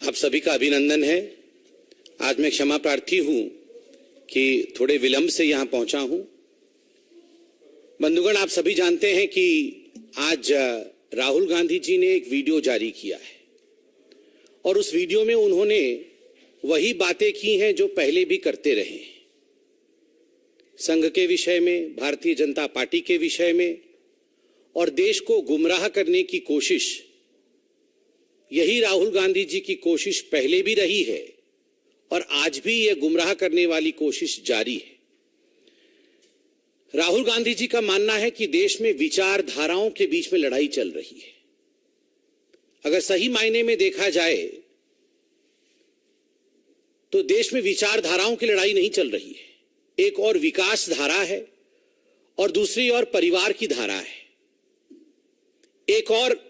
आप सभी का अभिनंदन है। आज मैं क्षमा प्रार्थी हूं कि थोड़े विलंब से यहां पहुंचा हूं। बंधुगण, आप सभी जानते हैं कि आज राहुल गांधी जी ने एक वीडियो जारी किया है और उस वीडियो में उन्होंने वही बातें की हैं जो पहले भी करते रहे हैं। संघ के विषय में, भारतीय जनता पार्टी के विषय में और देश को गुमराह करने की कोशिश, यही राहुल गांधी जी की कोशिश पहले भी रही है और आज भी यह गुमराह करने वाली कोशिश जारी है। राहुल गांधी जी का मानना है कि देश में विचारधाराओं के बीच में लड़ाई चल रही है। अगर सही मायने में देखा जाए तो देश में विचारधाराओं की लड़ाई नहीं चल रही है। एक और विकास धारा है और दूसरी ओर परिवार की धारा है। एक और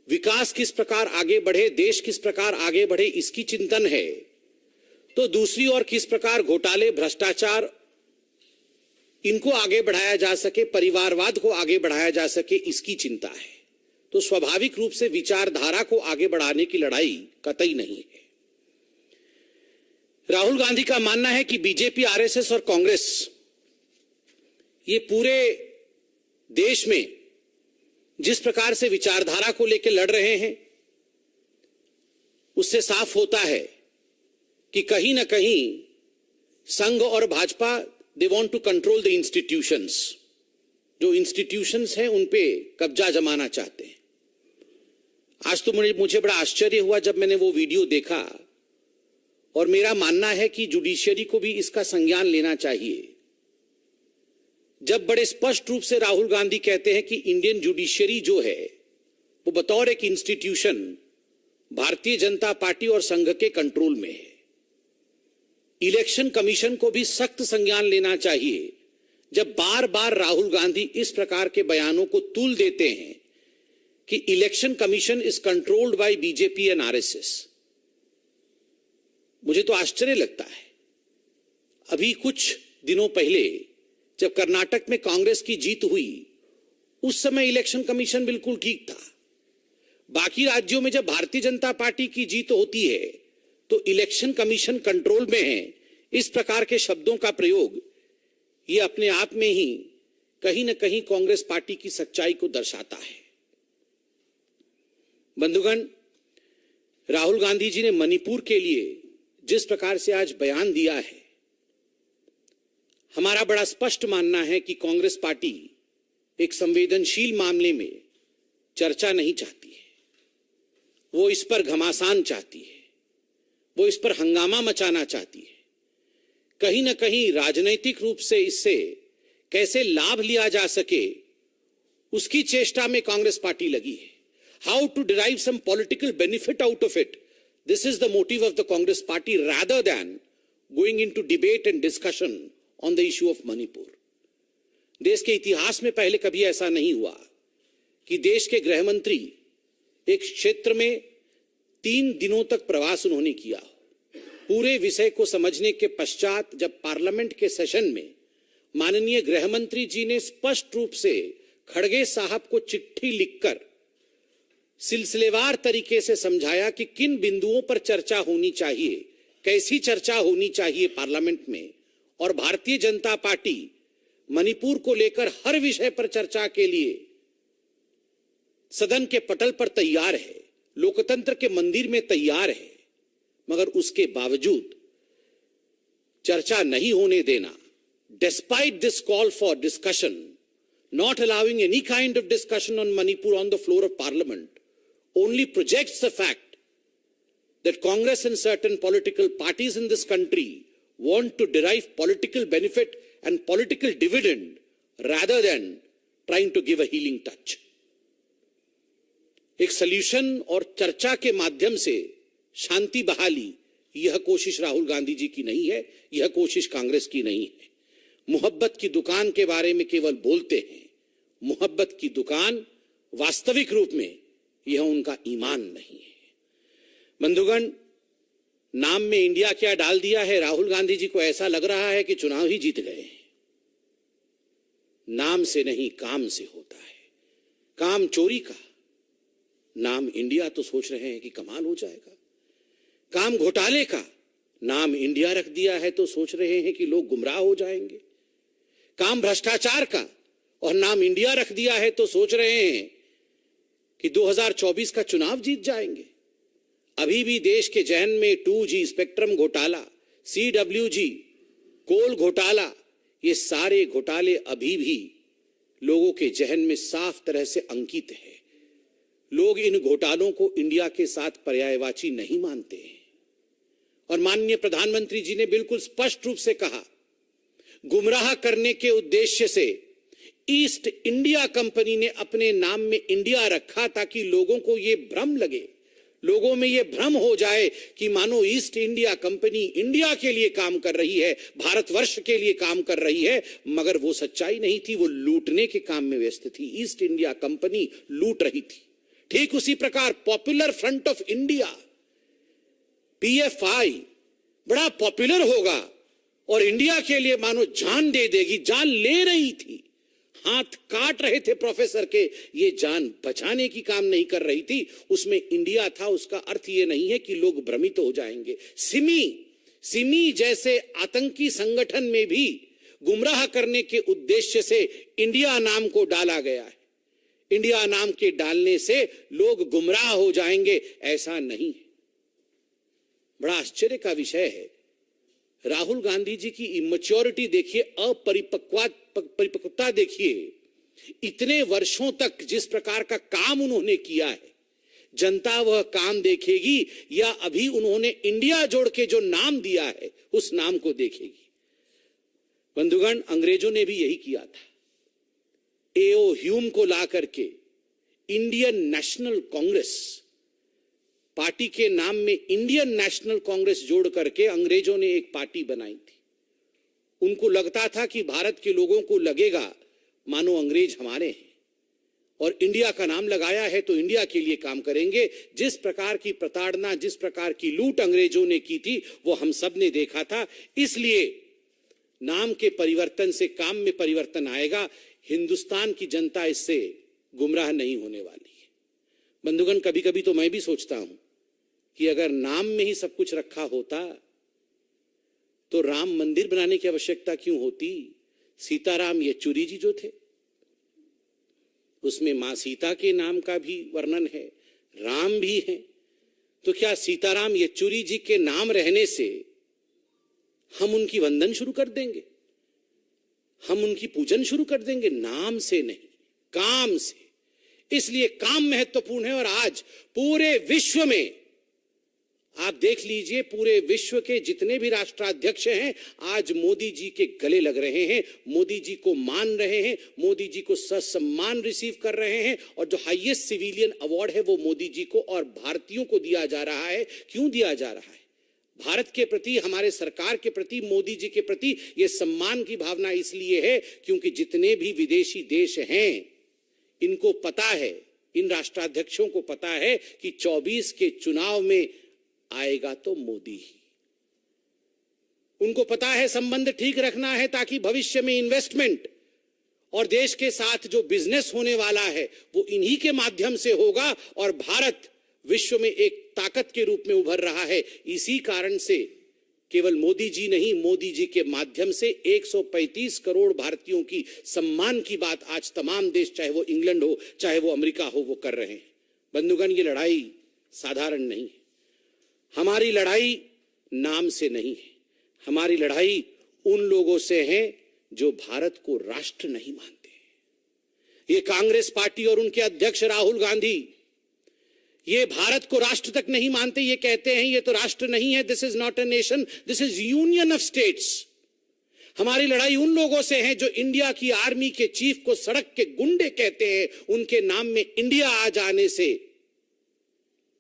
विकास किस प्रकार आगे बढ़े, देश किस प्रकार आगे बढ़े, इसकी चिंतन है, तो दूसरी ओर किस प्रकार घोटाले, भ्रष्टाचार, इनको आगे बढ़ाया जा सके, परिवारवाद को आगे बढ़ाया जा सके, इसकी चिंता है। तो स्वाभाविक रूप से विचारधारा को आगे बढ़ाने की लड़ाई कतई नहीं है। राहुल गांधी का मानना है कि बीजेपी, आरएसएस और कांग्रेस ये पूरे देश में जिस प्रकार से विचारधारा को लेकर लड़ रहे हैं, उससे साफ होता है कि कहीं ना कहीं संघ और Bhajpa, they want to control the institutions. जो इंस्टीट्यूशंस हैं उन पे कब्जा जमाना चाहते हैं। आज तो मुझे बड़ा आश्चर्य हुआ जब मैंने वो वीडियो देखा और मेरा मानना है कि जुडिशियरी को भी इसका संज्ञान लेना चाहिए। जब बड़े स्पष्ट रूप से राहुल गांधी कहते हैं कि इंडियन जुडिशियरी जो है वो बतौर एक इंस्टीट्यूशन भारतीय जनता पार्टी और संघ के कंट्रोल में है। इलेक्शन कमीशन को भी सख्त संज्ञान लेना चाहिए जब बार बार राहुल गांधी इस प्रकार के बयानों को तूल देते हैं कि election commission is controlled by BJP and RSS. मुझे तो आश्चर्य लगता है। अभी कुछ दिनों पहले जब कर्नाटक में कांग्रेस की जीत हुई, उस समय इलेक्शन कमीशन बिल्कुल ठीक था। बाकी राज्यों में जब भारतीय जनता पार्टी की जीत होती है तो इलेक्शन कमीशन कंट्रोल में है। इस प्रकार के शब्दों का प्रयोग ये अपने आप में ही कहीं ना कहीं कांग्रेस पार्टी की सच्चाई को दर्शाता है। बंधुगण, राहुल गांधी जी ने मणिपुर के लिए जिस प्रकार से आज बयान दिया है, हमारा बड़ा स्पष्ट मानना है कि कांग्रेस पार्टी एक संवेदनशील मामले में चर्चा नहीं चाहती है। वो इस पर घमासान चाहती है, वो इस पर हंगामा मचाना चाहती है। कहीं ना कहीं राजनीतिक रूप से इससे कैसे लाभ लिया जा सके, उसकी चेष्टा में कांग्रेस पार्टी लगी है। How to derive some political benefit out of it, this is the motive of the Congress party rather than going into debate and discussion on the issue of Manipur. देश के इतिहास में पहले कभी ऐसा नहीं हुआ कि देश के गृह मंत्री एक क्षेत्र में 3 दिनों तक प्रवास उन्होंने किया। पूरे विषय को समझने के पश्चात जब पार्लियामेंट के सेशन में माननीय गृह मंत्री जी ने स्पष्ट रूप से खड़गे साहब को चिट्ठी लिखकर सिलसिलेवार तरीके से समझाया कि किन बिंदुओं पर चर्चा होनी चाहिए, कैसी चर्चा होनी चाहिए पार्लियामेंट में, और भारतीय जनता पार्टी मणिपुर को लेकर हर विषय पर चर्चा के लिए सदन के पटल पर तैयार है, लोकतंत्र के मंदिर में तैयार है, मगर उसके बावजूद चर्चा नहीं होने देना, despite this call for discussion, not allowing any kind of discussion on Manipur on the floor of parliament, only projects the fact that Congress and certain political parties in this country want to derive political benefit and political dividend rather than trying to give a healing touch. एक solution और चर्चा के माध्यम से शांति बहाली, यह कोशिश राहुल गांधी जी की नहीं है, यह कोशिश कांग्रेस की नहीं है। मोहब्बत की दुकान के बारे में केवल बोलते हैं। मोहब्बत की दुकान वास्तविक रूप में यह उनका ईमान नहीं है। बंधुगण, नाम में इंडिया क्या डाल दिया है, राहुल गांधी जी को ऐसा लग रहा है कि चुनाव ही जीत गए। नाम से नहीं काम से होता है। काम चोरी का, नाम इंडिया तो सोच रहे हैं कि कमाल हो जाएगा। काम घोटाले का नाम इंडिया रख दिया है तो सोच रहे हैं कि लोग गुमराह हो जाएंगे। काम भ्रष्टाचार का और नाम इंडिया रख दिया है तो सोच रहे हैं कि 2024 का चुनाव जीत जाएंगे। अभी भी देश के जहन में 2G स्पेक्ट्रम घोटाला, CWG, कोल घोटाला, ये सारे घोटाले अभी भी लोगों के जहन में साफ तरह से अंकित है। लोग इन घोटालों को इंडिया के साथ पर्यायवाची नहीं मानते हैं। और माननीय प्रधानमंत्री जी ने बिल्कुल स्पष्ट रूप से कहा, गुमराह करने के उद्देश्य से ईस्ट इंडिया कंपनी ने अपने नाम में इंडिया रखा ताकि लोगों को यह भ्रम लगे, लोगों में यह भ्रम हो जाए कि मानो ईस्ट इंडिया कंपनी इंडिया के लिए काम कर रही है, भारतवर्ष के लिए काम कर रही है, मगर वो सच्चाई नहीं थी। वो लूटने के काम में व्यस्त थी। ईस्ट इंडिया कंपनी लूट रही थी। ठीक उसी प्रकार popular front of India, PFI, बड़ा पॉपुलर होगा और इंडिया के लिए मानो जान दे देगी, जान ले रही थी। हाथ काट रहे थे प्रोफेसर के, ये जान बचाने की काम नहीं कर रही थी। उसमें इंडिया था। उसका अर्थ ये नहीं है कि लोग भ्रमित हो जाएंगे। सिमी जैसे आतंकी संगठन में भी गुमराह करने के उद्देश्य से इंडिया नाम को डाला गया है। इंडिया नाम के डालने से लोग गुमराह हो जाएंगे, ऐसा नहीं है। बड़ा आश्चर्य का विषय है, राहुल गांधी जी की इमैच्योरिटी देखिए, अपरिपक्वता देखिए। इतने वर्षों तक जिस प्रकार का काम उन्होंने किया है, जनता वह काम देखेगी या अभी उन्होंने इंडिया जोड़ के जो नाम दिया है उस नाम को देखेगी? बंधुगण, अंग्रेजों ने भी यही किया था। A.O. ह्यूम को ला करके इंडियन नेशनल कांग्रेस पार्टी के नाम में इंडियन नेशनल कांग्रेस जोड़ करके अंग्रेजों ने एक पार्टी बनाई थी। उनको लगता था कि भारत के लोगों को लगेगा मानो अंग्रेज हमारे हैं और इंडिया का नाम लगाया है तो इंडिया के लिए काम करेंगे। जिस प्रकार की प्रताड़ना, जिस प्रकार की लूट अंग्रेजों ने की थी वो हम सब ने देखा था। इसलिए नाम के परिवर्तन से काम में परिवर्तन आएगा। हिंदुस्तान की जनता इससे गुमराह नहीं होने वाली है। बंधुगण, कभी कभी तो मैं भी सोचता हूं कि अगर नाम में ही सब कुछ रखा होता तो राम मंदिर बनाने की आवश्यकता क्यों होती? सीताराम येचुरी जी जो थे, उसमें मां सीता के नाम का भी वर्णन है, राम भी है। तो क्या सीताराम येचुरी जी के नाम रहने से हम उनकी वंदन शुरू कर देंगे, हम उनकी पूजन शुरू कर देंगे? नाम से नहीं, काम से। इसलिए काम महत्वपूर्ण है। और आज पूरे विश्व में आप देख लीजिए, पूरे विश्व के जितने भी राष्ट्राध्यक्ष हैं आज मोदी जी के गले लग रहे हैं, मोदी जी को मान रहे हैं, मोदी जी को ससम्मान रिसीव कर रहे हैं। और जो हाईएस्ट सिविलियन अवार्ड है वो मोदी जी को और भारतीयों को दिया जा रहा है। क्यों दिया जा रहा है? भारत के प्रति, हमारे सरकार के प्रति, मोदी जी के प्रति यह सम्मान की भावना इसलिए है क्योंकि जितने भी विदेशी देश हैं इनको पता है, इन राष्ट्राध्यक्षों को पता है कि 24 के चुनाव में आएगा तो मोदी ही। उनको पता है संबंध ठीक रखना है ताकि भविष्य में इन्वेस्टमेंट और देश के साथ जो बिजनेस होने वाला है वो इन्हीं के माध्यम से होगा। और भारत विश्व में एक ताकत के रूप में उभर रहा है। इसी कारण से केवल मोदी जी नहीं, मोदी जी के माध्यम से 135 करोड़ भारतीयों की सम्मान की बात आज तमाम देश, चाहे वो इंग्लैंड हो, चाहे वो अमेरिका हो, वो कर रहे हैं। बंधुगण, ये लड़ाई साधारण नहीं है। हमारी लड़ाई नाम से नहीं है, हमारी लड़ाई उन लोगों से है जो भारत को राष्ट्र नहीं मानते। ये कांग्रेस पार्टी और उनके अध्यक्ष राहुल गांधी ये भारत को राष्ट्र तक नहीं मानते। ये कहते हैं ये तो राष्ट्र नहीं है, this is not a nation, this is union of states. हमारी लड़ाई उन लोगों से है जो इंडिया की आर्मी के चीफ को सड़क के गुंडे कहते हैं। उनके नाम में इंडिया आ जाने से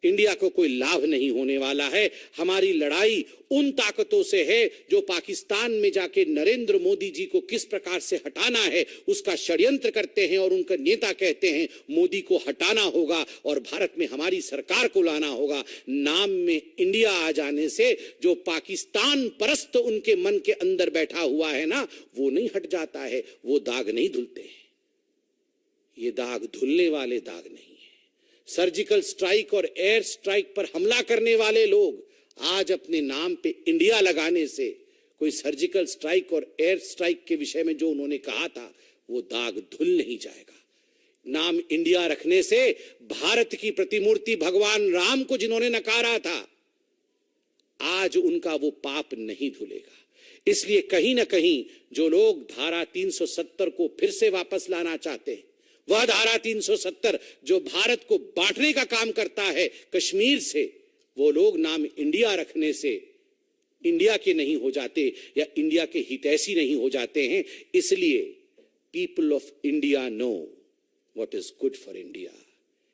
इंडिया को कोई लाभ नहीं होने वाला है। हमारी लड़ाई उन ताकतों से है जो पाकिस्तान में जाके नरेंद्र मोदी जी को किस प्रकार से हटाना है उसका षड्यंत्र करते हैं और उनका नेता कहते हैं मोदी को हटाना होगा और भारत में हमारी सरकार को लाना होगा। नाम में इंडिया आ जाने से जो पाकिस्तान परस्त उनके मन के अंदर बैठा हुआ है ना, वो नहीं हट जाता है, वो दाग नहीं धुलते हैं। ये दाग धुलने वाले दाग नहीं। सर्जिकल स्ट्राइक और एयर स्ट्राइक पर हमला करने वाले लोग आज अपने नाम पे इंडिया लगाने से कोई सर्जिकल स्ट्राइक और एयर स्ट्राइक के विषय में जो उन्होंने कहा था वो दाग धुल नहीं जाएगा। नाम इंडिया रखने से भारत की प्रतिमूर्ति भगवान राम को जिन्होंने नकारा था, आज उनका वो पाप नहीं धुलेगा। इसलिए कहीं ना कहीं जो लोग धारा 370 को फिर से वापस लाना चाहते हैं, वह धारा 370 जो भारत को बांटने का काम करता है कश्मीर से, वो लोग नाम इंडिया रखने से इंडिया के नहीं हो जाते या इंडिया के हितैषी नहीं हो जाते हैं। इसलिए people of India know what is good for India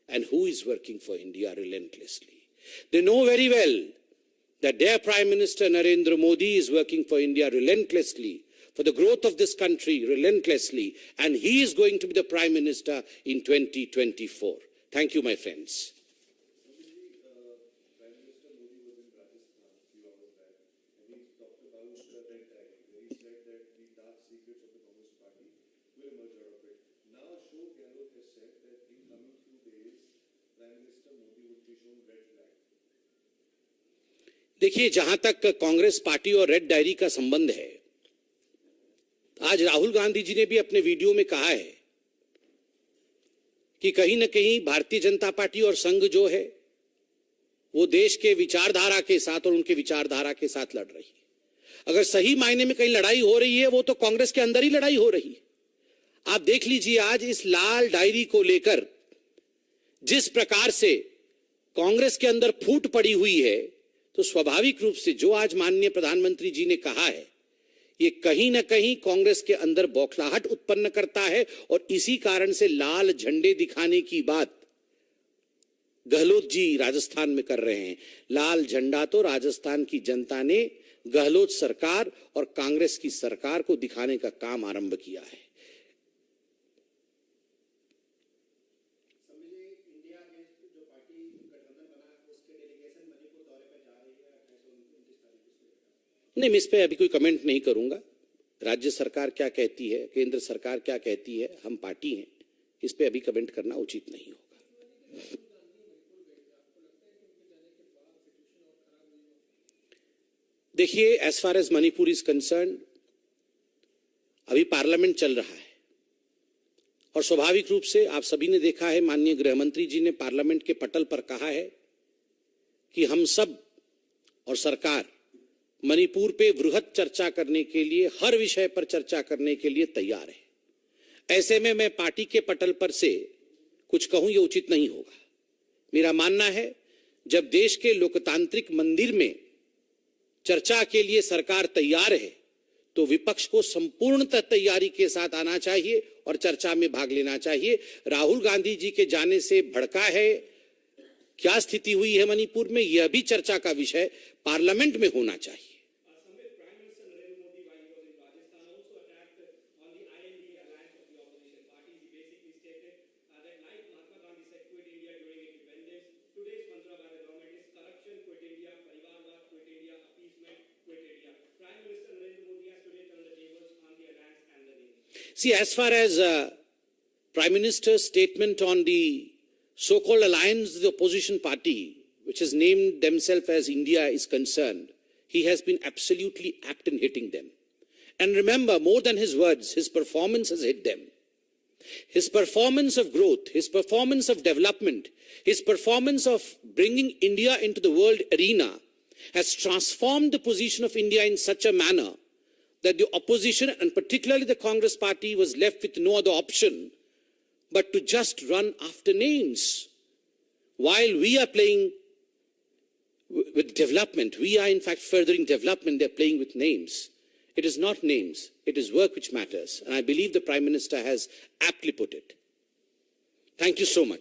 and who is working for India relentlessly. They know very well that their Prime Minister Narendra Modi is working for India relentlessly, for the growth of this country relentlessly, and he is going to be the Prime Minister in 2024. Thank you, my friends. देखिए, जहां तक Congress party और red diary का संबंध है, आज राहुल गांधी जी ने भी अपने वीडियो में कहा है कि कहीं ना कहीं भारतीय जनता पार्टी और संघ जो है वो देश के विचारधारा के साथ और उनके विचारधारा के साथ लड़ रही है। अगर सही मायने में कहीं लड़ाई हो रही है वो तो कांग्रेस के अंदर ही लड़ाई हो रही है। आप देख लीजिए, आज इस लाल डायरी को लेकर जिस प्रकार से कांग्रेस के अंदर फूट पड़ी हुई है, तो स्वाभाविक रूप से जो आज माननीय प्रधानमंत्री जी ने कहा है, ये कहीं ना कहीं कांग्रेस के अंदर बौखलाहट उत्पन्न करता है। और इसी कारण से लाल झंडे दिखाने की बात गहलोत जी राजस्थान में कर रहे हैं। लाल झंडा तो राजस्थान की जनता ने गहलोत सरकार और कांग्रेस की सरकार को दिखाने का काम आरंभ किया है। नहीं, मैं इस पे अभी कोई कमेंट नहीं करूंगा। राज्य सरकार क्या कहती है, केंद्र सरकार क्या कहती है, हम पार्टी हैं, इस पे अभी कमेंट करना उचित नहीं होगा। देखिए, as far as Manipur is concerned, अभी पार्लियामेंट चल रहा है और स्वाभाविक रूप से आप सभी ने देखा है, माननीय गृह मंत्री जी ने पार्लियामेंट के पटल पर कहा है कि हम सब और सरकार मणिपुर पे वृहद चर्चा करने के लिए, हर विषय पर चर्चा करने के लिए तैयार है। ऐसे में मैं पार्टी के पटल पर से कुछ कहूं ये उचित नहीं होगा। मेरा मानना है, जब देश के लोकतांत्रिक मंदिर में चर्चा के लिए सरकार तैयार है तो विपक्ष को संपूर्णतः तैयारी के साथ आना चाहिए और चर्चा में भाग लेना चाहिए। राहुल गांधी जी के जाने से भड़का है, क्या स्थिति हुई है मणिपुर में, यह भी चर्चा का विषय पार्लियामेंट में होना चाहिए। See, as far as Prime Minister's statement on the so-called alliance, the opposition party, which has named themselves as India, is concerned, he has been absolutely apt in hitting them. And remember, more than his words, his performance has hit them. His performance of growth, his performance of development, his performance of bringing India into the world arena has transformed the position of India in such a manner that the opposition, and particularly the Congress party, was left with no other option but to just run after names. While we are playing with development, we are in fact furthering development, they're playing with names. It is not names, it is work which matters. And I believe the Prime Minister has aptly put it. Thank you so much.